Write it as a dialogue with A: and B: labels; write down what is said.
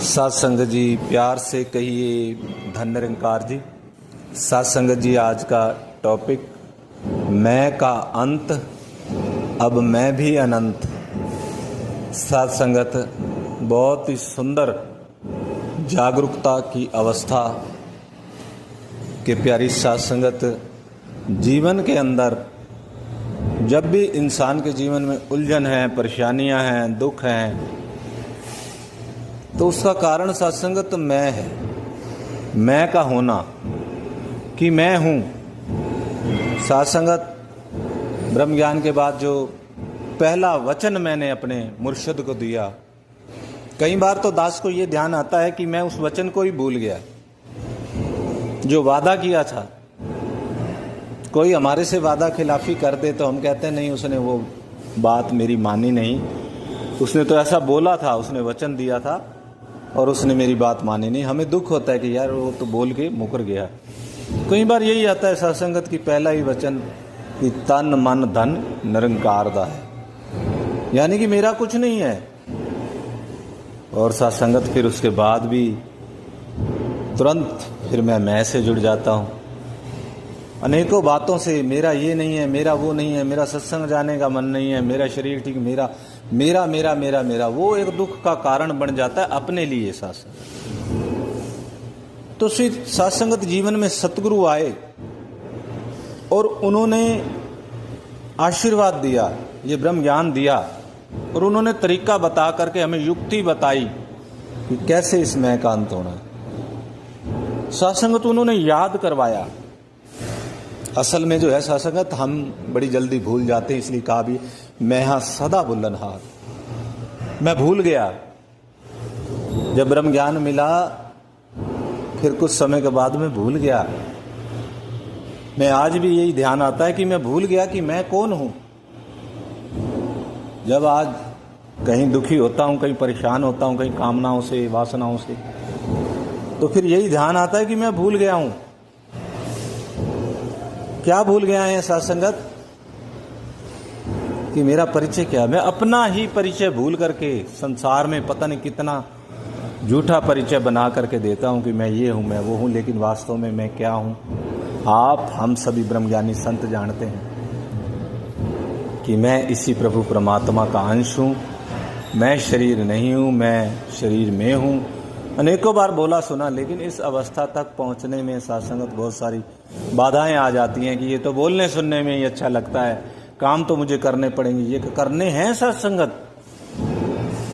A: सात संगत जी, प्यार से कहिए धन निरंकार जी। सात संगत जी, आज का टॉपिक मैं का अंत, अब मैं भी अनंत। सात संगत, बहुत ही सुंदर जागरूकता की अवस्था के प्यारी सात संगत। जीवन के अंदर जब भी इंसान के जीवन में उलझन है, परेशानियां हैं, दुख हैं, तो उसका कारण सत्संगत मैं है। मैं का होना कि मैं हूँ। सत्संगत ब्रह्म ज्ञान के बाद जो पहला वचन मैंने अपने मुर्शिद को दिया, कई बार तो दास को ये ध्यान आता है कि मैं उस वचन को ही भूल गया जो वादा किया था। कोई हमारे से वादा खिलाफी कर दे तो हम कहते हैं नहीं, उसने वो बात मेरी मानी नहीं, उसने तो ऐसा बोला था, उसने वचन दिया था और उसने मेरी बात मानी नहीं। हमें दुख होता है कि यार वो तो बोल के मुकर गया। कई बार यही आता है सत्संगत की पहला ही वचन कि तन मन धन निरंकार दा है, यानी कि मेरा कुछ नहीं है। और सत्संगत फिर उसके बाद भी तुरंत फिर मैं से जुड़ जाता हूँ अनेकों बातों से। मेरा ये नहीं है, मेरा वो नहीं है, मेरा सत्संग जाने का मन नहीं है, मेरा शरीर ठीक, मेरा मेरा मेरा मेरा मेरा वो एक दुख का कारण बन जाता है अपने लिए सत्संग। तो सत्संगत जीवन में सतगुरु आए और उन्होंने आशीर्वाद दिया, ये ब्रह्म ज्ञान दिया, और उन्होंने तरीका बता करके हमें युक्ति बताई कि कैसे इस मैं का अंत होना है। सत्संगत उन्होंने याद करवाया। असल में जो है सत्संगत हम बड़ी जल्दी भूल जाते हैं, इसलिए कहा भी मैं हाँ सदा भूलनहार। मैं भूल गया। जब ब्रह्म ज्ञान मिला फिर कुछ समय के बाद मैं भूल गया। मैं आज भी यही ध्यान आता है कि मैं भूल गया कि मैं कौन हूं। जब आज कहीं दुखी होता हूं, कहीं परेशान होता हूं, कहीं कामनाओं से, वासनाओं से, तो फिर यही ध्यान आता है कि मैं भूल गया हूं। क्या भूल गया है सत्संगत? कि मेरा परिचय क्या है। मैं अपना ही परिचय भूल करके संसार में पता नहीं कितना झूठा परिचय बना करके देता हूं कि मैं ये हूं, मैं वो हूं, लेकिन वास्तव में मैं क्या हूं? आप हम सभी ब्रह्मज्ञानी संत जानते हैं कि मैं इसी प्रभु परमात्मा का अंश हूं। मैं शरीर नहीं हूं, मैं शरीर में हूं। अनेकों बार बोला सुना, लेकिन इस अवस्था तक पहुंचने में सत्संगत बहुत सारी बाधाएं आ जाती हैं कि ये तो बोलने सुनने में ही अच्छा लगता है, काम तो मुझे करने पड़ेंगे। ये करने हैं सत्संगत,